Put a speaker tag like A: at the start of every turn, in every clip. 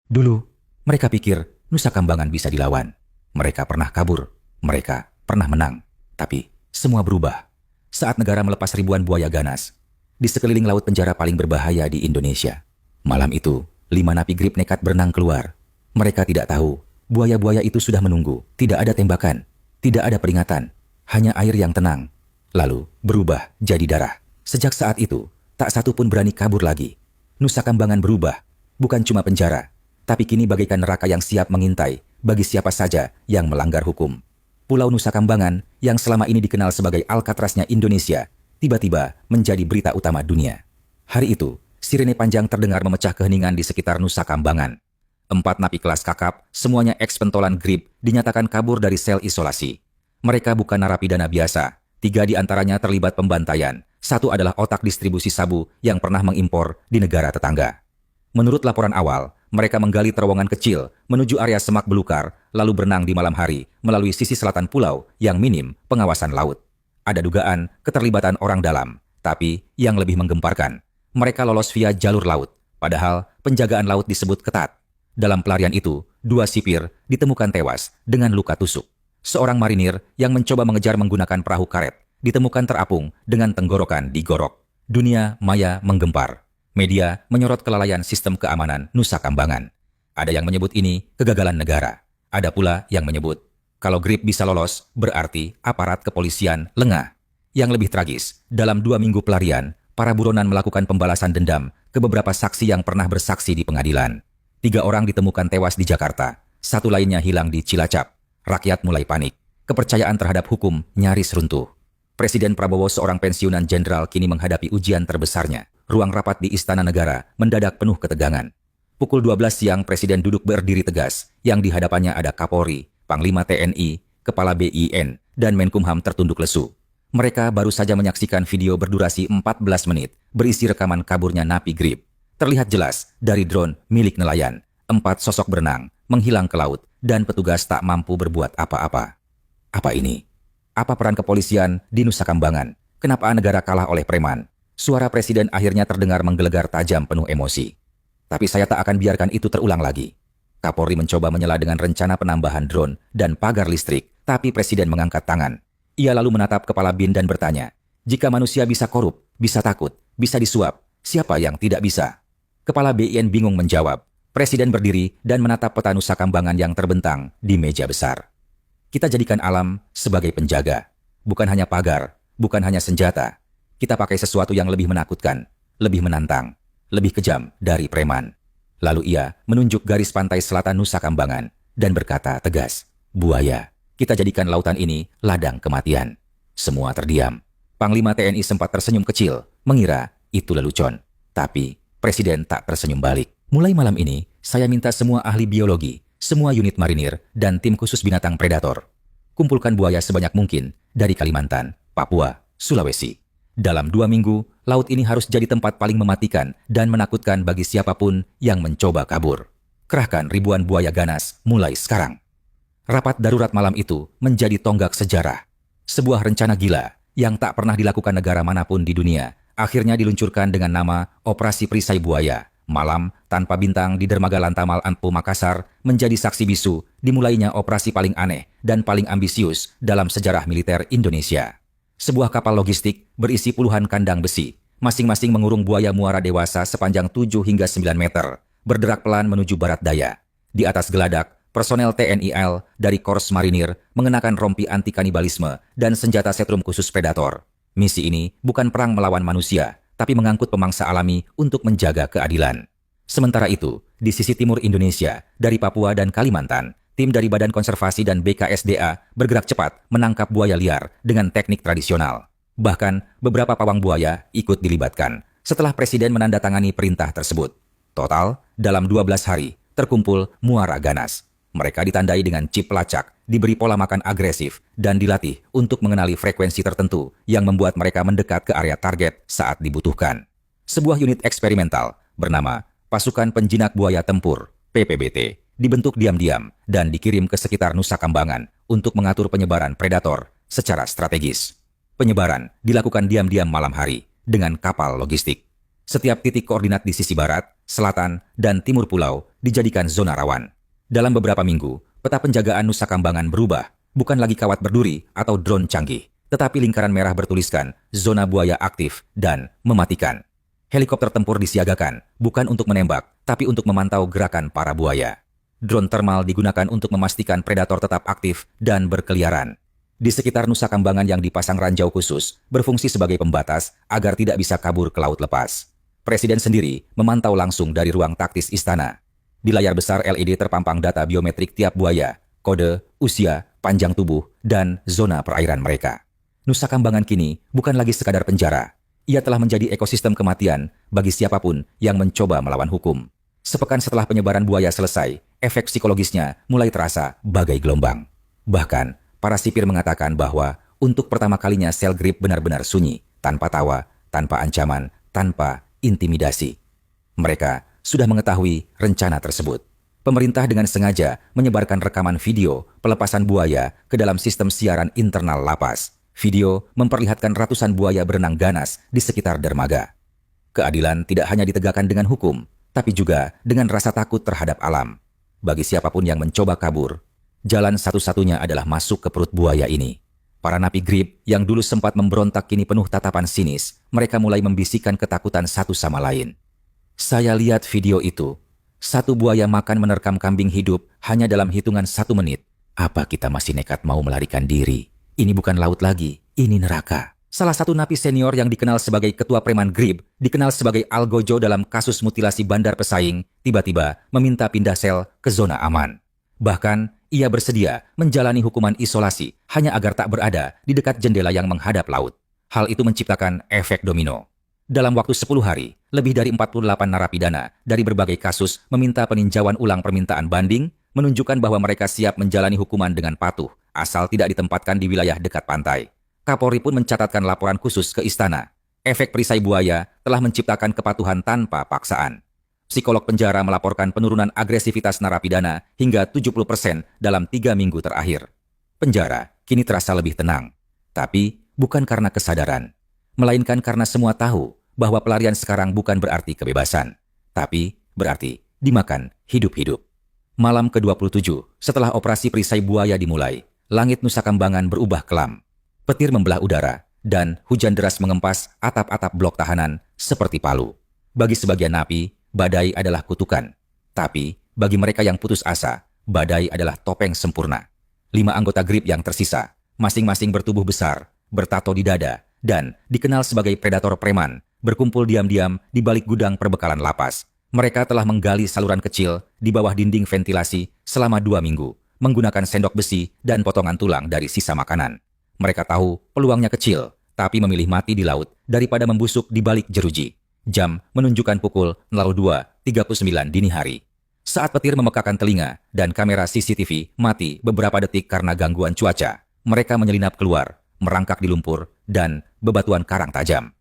A: Dulu, mereka pikir Nusa Kambangan bisa dilawan. Mereka pernah kabur, mereka pernah menang. Tapi semua berubah saat negara melepas ribuan buaya ganas di sekeliling laut penjara paling berbahaya di Indonesia. Malam itu, 5 napi grip nekat berenang keluar. Mereka tidak tahu, buaya-buaya itu sudah menunggu. Tidak ada tembakan, tidak ada peringatan, hanya air yang tenang. Lalu berubah jadi darah. Sejak saat itu, tak satu pun berani kabur lagi. Nusa Kambangan berubah, bukan cuma penjara, tapi kini bagaikan neraka yang siap mengintai bagi siapa saja yang melanggar hukum. Pulau Nusa Kambangan yang selama ini dikenal sebagai Alcatraznya Indonesia, tiba-tiba menjadi berita utama dunia. Hari itu, sirene panjang terdengar memecah keheningan di sekitar Nusa Kambangan. 4 napi kelas kakap, semuanya eks-pentolan grip, dinyatakan kabur dari sel isolasi. Mereka bukan narapidana biasa. 3 di antaranya terlibat pembantaian. 1 adalah otak distribusi sabu yang pernah mengimpor di negara tetangga. Menurut laporan awal, mereka menggali terowongan kecil menuju area semak belukar, lalu berenang di malam hari melalui sisi selatan pulau yang minim pengawasan laut. Ada dugaan keterlibatan orang dalam, tapi yang lebih menggemparkan, mereka lolos via jalur laut, padahal penjagaan laut disebut ketat. Dalam pelarian itu, 2 sipir ditemukan tewas dengan luka tusuk. Seorang marinir yang mencoba mengejar menggunakan perahu karet ditemukan terapung dengan tenggorokan digorok. Dunia maya menggempar. Media menyorot kelalaian sistem keamanan Nusa Kambangan. Ada yang menyebut ini kegagalan negara. Ada pula yang menyebut, kalau grip bisa lolos, berarti aparat kepolisian lengah. Yang lebih tragis, dalam 2 minggu pelarian, para buronan melakukan pembalasan dendam ke beberapa saksi yang pernah bersaksi di pengadilan. 3 orang ditemukan tewas di Jakarta, 1 lainnya hilang di Cilacap. Rakyat mulai panik. Kepercayaan terhadap hukum nyaris runtuh. Presiden Prabowo, seorang pensiunan jenderal, kini menghadapi ujian terbesarnya. Ruang rapat di Istana Negara mendadak penuh ketegangan. Pukul 12 siang, Presiden duduk berdiri tegas, yang di hadapannya ada Kapolri, Panglima TNI, Kepala BIN, dan Menkumham tertunduk lesu. Mereka baru saja menyaksikan video berdurasi 14 menit, berisi rekaman kaburnya napi grip. Terlihat jelas dari drone milik nelayan, 4 sosok berenang, menghilang ke laut, dan petugas tak mampu berbuat apa-apa. Apa ini? Apa peran kepolisian di Nusa Kambangan? Kenapa negara kalah oleh preman? Suara Presiden akhirnya terdengar menggelegar tajam penuh emosi. Tapi saya tak akan biarkan itu terulang lagi. Kapolri mencoba menyela dengan rencana penambahan drone dan pagar listrik, tapi Presiden mengangkat tangan. Ia lalu menatap Kepala BIN dan bertanya, jika manusia bisa korup, bisa takut, bisa disuap, siapa yang tidak bisa? Kepala BIN bingung menjawab. Presiden berdiri dan menatap peta Nusa Kambangan yang terbentang di meja besar. Kita jadikan alam sebagai penjaga. Bukan hanya pagar, bukan hanya senjata. Kita pakai sesuatu yang lebih menakutkan, lebih menantang, lebih kejam dari preman. Lalu ia menunjuk garis pantai selatan Nusa Kambangan dan berkata tegas, buaya, kita jadikan lautan ini ladang kematian. Semua terdiam. Panglima TNI sempat tersenyum kecil, mengira itu lelucon. Tapi Presiden tak tersenyum balik. Mulai malam ini, saya minta semua ahli biologi, semua unit marinir, dan tim khusus binatang predator. Kumpulkan buaya sebanyak mungkin dari Kalimantan, Papua, Sulawesi. Dalam 2 minggu, laut ini harus jadi tempat paling mematikan dan menakutkan bagi siapapun yang mencoba kabur. Kerahkan ribuan buaya ganas mulai sekarang. Rapat darurat malam itu menjadi tonggak sejarah. Sebuah rencana gila yang tak pernah dilakukan negara manapun di dunia, akhirnya diluncurkan dengan nama Operasi Perisai Buaya. Malam tanpa bintang di dermaga Lantamal Ampu Makassar menjadi saksi bisu dimulainya operasi paling aneh dan paling ambisius dalam sejarah militer Indonesia. Sebuah kapal logistik berisi puluhan kandang besi, masing-masing mengurung buaya muara dewasa sepanjang 7 hingga 9 meter, bergerak pelan menuju barat daya. Di atas geladak, personel TNI AL dari Korps Marinir mengenakan rompi anti kanibalisme dan senjata setrum khusus predator. Misi ini bukan perang melawan manusia, tapi mengangkut pemangsa alami untuk menjaga keadilan. Sementara itu, di sisi timur Indonesia, dari Papua dan Kalimantan, tim dari Badan Konservasi dan BKSDA bergerak cepat menangkap buaya liar dengan teknik tradisional. Bahkan, beberapa pawang buaya ikut dilibatkan setelah Presiden menandatangani perintah tersebut. Total, dalam 12 hari, terkumpul muara ganas. Mereka ditandai dengan chip pelacak, diberi pola makan agresif, dan dilatih untuk mengenali frekuensi tertentu yang membuat mereka mendekat ke area target saat dibutuhkan. Sebuah unit eksperimental bernama Pasukan Penjinak Buaya Tempur, PPBT, dibentuk diam-diam dan dikirim ke sekitar Nusa Kambangan untuk mengatur penyebaran predator secara strategis. Penyebaran dilakukan diam-diam malam hari dengan kapal logistik. Setiap titik koordinat di sisi barat, selatan, dan timur pulau dijadikan zona rawan. Dalam beberapa minggu, peta penjagaan Nusa Kambangan berubah, bukan lagi kawat berduri atau drone canggih, tetapi lingkaran merah bertuliskan zona buaya aktif dan mematikan. Helikopter tempur disiagakan, bukan untuk menembak, tapi untuk memantau gerakan para buaya. Drone thermal digunakan untuk memastikan predator tetap aktif dan berkeliaran. Di sekitar Nusa Kambangan yang dipasang ranjau khusus, berfungsi sebagai pembatas agar tidak bisa kabur ke laut lepas. Presiden sendiri memantau langsung dari ruang taktis istana. Di layar besar LED terpampang data biometrik tiap buaya, kode, usia, panjang tubuh, dan zona perairan mereka. Nusa Kambangan kini bukan lagi sekadar penjara. Ia telah menjadi ekosistem kematian bagi siapapun yang mencoba melawan hukum. Sepekan setelah penyebaran buaya selesai, efek psikologisnya mulai terasa bagai gelombang. Bahkan, para sipir mengatakan bahwa untuk pertama kalinya sel grip benar-benar sunyi, tanpa tawa, tanpa ancaman, tanpa intimidasi. Mereka sudah mengetahui rencana tersebut. Pemerintah dengan sengaja menyebarkan rekaman video pelepasan buaya ke dalam sistem siaran internal lapas. Video memperlihatkan ratusan buaya berenang ganas di sekitar dermaga. Keadilan tidak hanya ditegakkan dengan hukum, tapi juga dengan rasa takut terhadap alam. Bagi siapapun yang mencoba kabur, jalan satu-satunya adalah masuk ke perut buaya ini. Para napi grip yang dulu sempat memberontak kini penuh tatapan sinis. Mereka mulai membisikkan ketakutan satu sama lain. Saya lihat video itu. Satu buaya makan menerkam kambing hidup hanya dalam hitungan 1 menit. Apa kita masih nekat mau melarikan diri? Ini bukan laut lagi, ini neraka. Salah satu napi senior yang dikenal sebagai ketua preman grip, dikenal sebagai Algojo dalam kasus mutilasi bandar pesaing, tiba-tiba meminta pindah sel ke zona aman. Bahkan, ia bersedia menjalani hukuman isolasi hanya agar tak berada di dekat jendela yang menghadap laut. Hal itu menciptakan efek domino. Dalam waktu 10 hari, lebih dari 48 narapidana dari berbagai kasus meminta peninjauan ulang permintaan banding, menunjukkan bahwa mereka siap menjalani hukuman dengan patuh, asal tidak ditempatkan di wilayah dekat pantai. Kapolri pun mencatatkan laporan khusus ke istana. Efek perisai buaya telah menciptakan kepatuhan tanpa paksaan. Psikolog penjara melaporkan penurunan agresivitas narapidana hingga 70% dalam 3 minggu terakhir. Penjara kini terasa lebih tenang. Tapi bukan karena kesadaran, melainkan karena semua tahu bahwa pelarian sekarang bukan berarti kebebasan, tapi berarti dimakan hidup-hidup. Malam ke-27, setelah operasi perisai buaya dimulai, langit Nusa Kambangan berubah kelam. Petir membelah udara, dan hujan deras mengempas atap-atap blok tahanan seperti palu. Bagi sebagian napi, badai adalah kutukan. Tapi, bagi mereka yang putus asa, badai adalah topeng sempurna. 5 anggota grip yang tersisa, masing-masing bertubuh besar, bertato di dada, dan dikenal sebagai predator preman, berkumpul diam-diam di balik gudang perbekalan lapas. Mereka telah menggali saluran kecil di bawah dinding ventilasi selama 2 minggu, menggunakan sendok besi dan potongan tulang dari sisa makanan. Mereka tahu peluangnya kecil, tapi memilih mati di laut daripada membusuk di balik jeruji. Jam menunjukkan pukul 02.39 dini hari. Saat petir memekakan telinga dan kamera CCTV mati beberapa detik karena gangguan cuaca, mereka menyelinap keluar, merangkak di lumpur dan bebatuan karang tajam.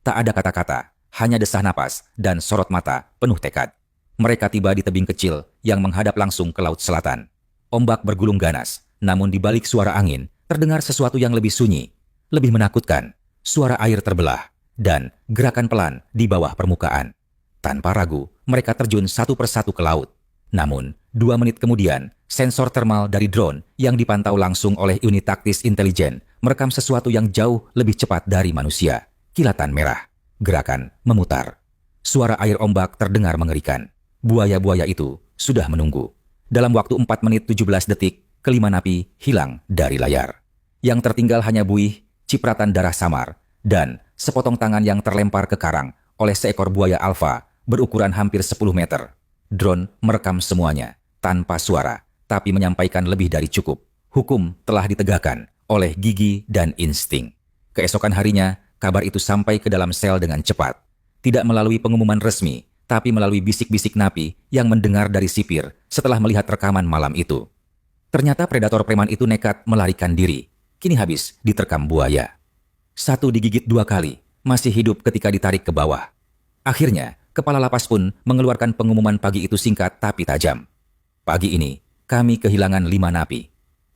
A: Tak ada kata-kata, hanya desah napas dan sorot mata penuh tekad. Mereka tiba di tebing kecil yang menghadap langsung ke laut selatan. Ombak bergulung ganas, namun di balik suara angin, terdengar sesuatu yang lebih sunyi, lebih menakutkan. Suara air terbelah, dan gerakan pelan di bawah permukaan. Tanpa ragu, mereka terjun satu persatu ke laut. Namun, 2 menit kemudian, sensor thermal dari drone yang dipantau langsung oleh unit taktis intelijen merekam sesuatu yang jauh lebih cepat dari manusia. Kilatan merah. Gerakan memutar. Suara air ombak terdengar mengerikan. Buaya-buaya itu sudah menunggu. Dalam waktu 4 menit 17 detik, kelima napi hilang dari layar. Yang tertinggal hanya buih, cipratan darah samar, dan sepotong tangan yang terlempar ke karang oleh seekor buaya alfa berukuran hampir 10 meter. Drone merekam semuanya, tanpa suara, tapi menyampaikan lebih dari cukup. Hukum telah ditegakkan oleh gigi dan insting. Keesokan harinya, kabar itu sampai ke dalam sel dengan cepat. Tidak melalui pengumuman resmi, tapi melalui bisik-bisik napi yang mendengar dari sipir setelah melihat rekaman malam itu. Ternyata predator preman itu nekat melarikan diri. Kini habis diterkam buaya. 1 digigit 2 kali, masih hidup ketika ditarik ke bawah. Akhirnya, kepala lapas pun mengeluarkan pengumuman pagi itu singkat tapi tajam. Pagi ini, kami kehilangan 5 napi.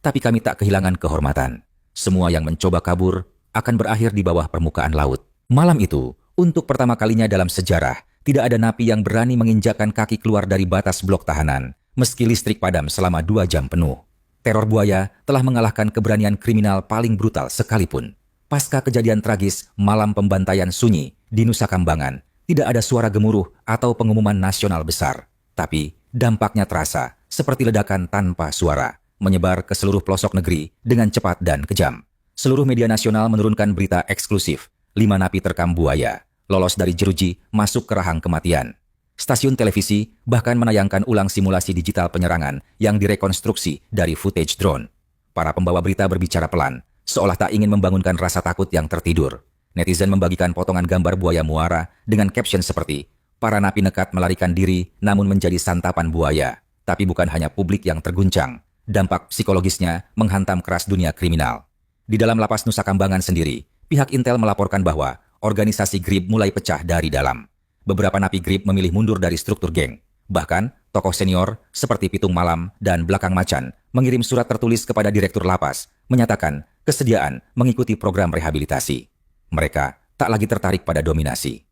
A: Tapi kami tak kehilangan kehormatan. Semua yang mencoba kabur akan berakhir di bawah permukaan laut. Malam itu, untuk pertama kalinya dalam sejarah, Tidak ada napi yang berani menginjakkan kaki keluar dari batas blok tahanan, meski listrik padam selama 2 jam penuh. Teror buaya telah mengalahkan keberanian kriminal paling brutal sekalipun. Pasca kejadian tragis malam pembantaian sunyi di Nusa Kambangan, tidak ada suara gemuruh atau pengumuman nasional besar. Tapi dampaknya terasa seperti ledakan tanpa suara, menyebar ke seluruh pelosok negeri dengan cepat dan kejam. Seluruh media nasional menurunkan berita eksklusif, 5 napi terkam buaya lolos dari jeruji masuk ke rahang kematian. Stasiun televisi bahkan menayangkan ulang simulasi digital penyerangan yang direkonstruksi dari footage drone. Para pembawa berita berbicara pelan, seolah tak ingin membangunkan rasa takut yang tertidur. Netizen membagikan potongan gambar buaya muara dengan caption seperti, "Para napi nekat melarikan diri namun menjadi santapan buaya." Tapi bukan hanya publik yang terguncang, dampak psikologisnya menghantam keras dunia kriminal. Di dalam lapas Nusa Kambangan sendiri, pihak Intel melaporkan bahwa organisasi GRIB mulai pecah dari dalam. Beberapa napi GRIB memilih mundur dari struktur geng. Bahkan, tokoh senior seperti Pitung Malam dan Belakang Macan mengirim surat tertulis kepada direktur lapas, menyatakan kesediaan mengikuti program rehabilitasi. Mereka tak lagi tertarik pada dominasi.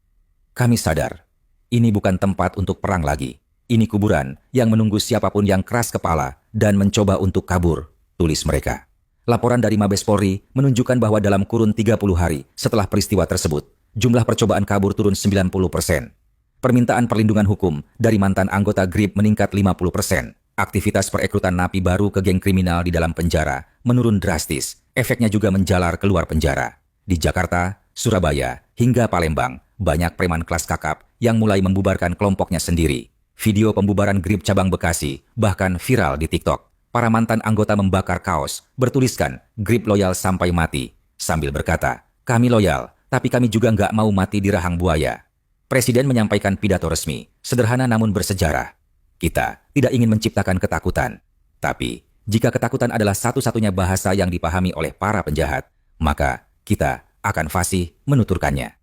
A: Kami sadar, ini bukan tempat untuk perang lagi. Ini kuburan yang menunggu siapapun yang keras kepala dan mencoba untuk kabur, tulis mereka. Laporan dari Mabes Polri menunjukkan bahwa dalam kurun 30 hari setelah peristiwa tersebut, jumlah percobaan kabur turun 90%. Permintaan perlindungan hukum dari mantan anggota GRIB meningkat 50%. Aktivitas perekrutan napi baru ke geng kriminal di dalam penjara menurun drastis. Efeknya juga menjalar keluar penjara. Di Jakarta, Surabaya, hingga Palembang, banyak preman kelas kakap yang mulai membubarkan kelompoknya sendiri. Video pembubaran GRIB cabang Bekasi bahkan viral di TikTok. Para mantan anggota membakar kaos, bertuliskan GRIB loyal sampai mati, sambil berkata, "Kami loyal, tapi kami juga nggak mau mati di rahang buaya." Presiden menyampaikan pidato resmi, sederhana namun bersejarah. Kita tidak ingin menciptakan ketakutan. Tapi, jika ketakutan adalah satu-satunya bahasa yang dipahami oleh para penjahat, maka kita akan fasih menuturkannya.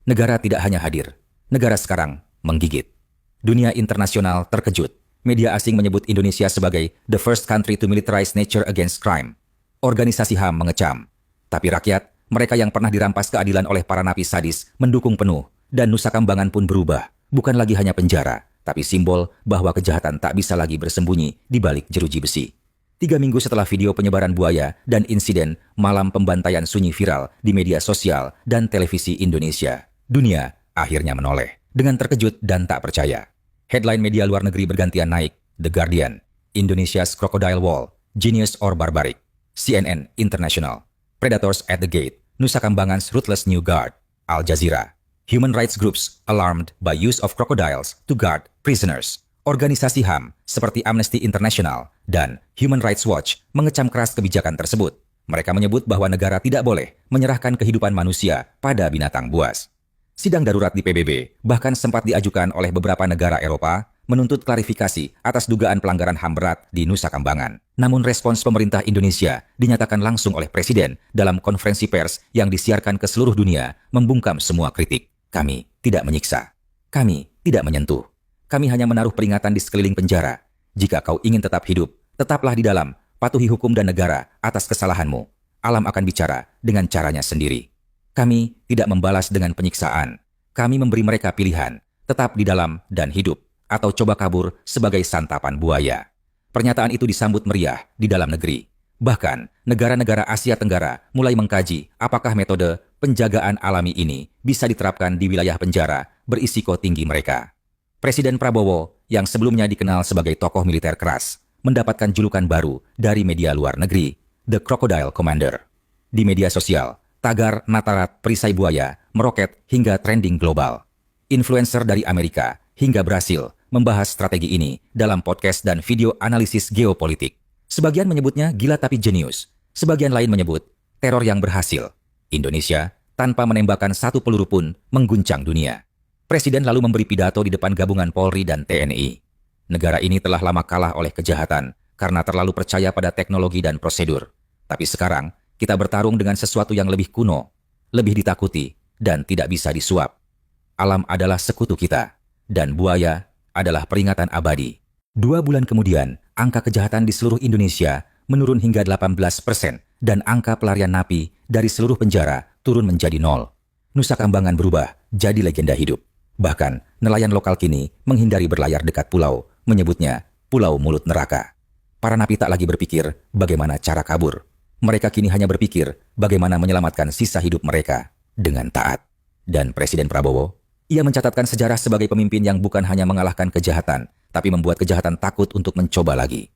A: Negara tidak hanya hadir, negara sekarang menggigit. Dunia internasional terkejut. Media asing menyebut Indonesia sebagai the first country to militarize nature against crime. Organisasi HAM mengecam. Tapi rakyat, mereka yang pernah dirampas keadilan oleh para napi sadis, mendukung penuh. Dan Nusa Kambangan pun berubah. Bukan lagi hanya penjara, tapi simbol bahwa kejahatan tak bisa lagi bersembunyi di balik jeruji besi. 3 minggu setelah video penyebaran buaya dan insiden malam pembantaian sunyi viral di media sosial dan televisi Indonesia, dunia akhirnya menoleh dengan terkejut dan tak percaya. Headline media luar negeri bergantian naik, The Guardian, Indonesia's Crocodile Wall, Genius or Barbaric, CNN International, Predators at the Gate, Nusa Kambangan's Ruthless New Guard, Al Jazeera, Human rights groups alarmed by use of crocodiles to guard prisoners. Organisasi HAM seperti Amnesty International dan Human Rights Watch mengecam keras kebijakan tersebut. Mereka menyebut bahwa negara tidak boleh menyerahkan kehidupan manusia pada binatang buas. Sidang darurat di PBB bahkan sempat diajukan oleh beberapa negara Eropa menuntut klarifikasi atas dugaan pelanggaran HAM berat di Nusa Kambangan. Namun respons pemerintah Indonesia dinyatakan langsung oleh Presiden dalam konferensi pers yang disiarkan ke seluruh dunia membungkam semua kritik. Kami tidak menyiksa. Kami tidak menyentuh. Kami hanya menaruh peringatan di sekeliling penjara. Jika kau ingin tetap hidup, tetaplah di dalam, patuhi hukum dan negara atas kesalahanmu. Alam akan bicara dengan caranya sendiri. Kami tidak membalas dengan penyiksaan. Kami memberi mereka pilihan, tetap di dalam dan hidup, atau coba kabur sebagai santapan buaya. Pernyataan itu disambut meriah di dalam negeri. Bahkan, negara-negara Asia Tenggara mulai mengkaji apakah metode penjagaan alami ini bisa diterapkan di wilayah penjara berisiko tinggi mereka. Presiden Prabowo, yang sebelumnya dikenal sebagai tokoh militer keras, mendapatkan julukan baru dari media luar negeri, The Crocodile Commander. Di media sosial, tagar Natarat perisai buaya meroket hingga trending global. Influencer dari Amerika hingga Brasil membahas strategi ini dalam podcast dan video analisis geopolitik. Sebagian menyebutnya gila tapi jenius. Sebagian lain menyebut teror yang berhasil. Indonesia, tanpa menembakkan satu peluru pun, mengguncang dunia. Presiden lalu memberi pidato di depan gabungan Polri dan TNI. Negara ini telah lama kalah oleh kejahatan karena terlalu percaya pada teknologi dan prosedur. Tapi sekarang, kita bertarung dengan sesuatu yang lebih kuno, lebih ditakuti, dan tidak bisa disuap. Alam adalah sekutu kita, dan buaya adalah peringatan abadi. 2 bulan kemudian, angka kejahatan di seluruh Indonesia menurun hingga 18% dan angka pelarian napi dari seluruh penjara turun menjadi 0. Nusa Kambangan berubah jadi legenda hidup. Bahkan, nelayan lokal kini menghindari berlayar dekat pulau, menyebutnya Pulau Mulut Neraka. Para napi tak lagi berpikir bagaimana cara kabur. Mereka kini hanya berpikir bagaimana menyelamatkan sisa hidup mereka dengan taat. Dan Presiden Prabowo, ia mencatatkan sejarah sebagai pemimpin yang bukan hanya mengalahkan kejahatan, tapi membuat kejahatan takut untuk mencoba lagi.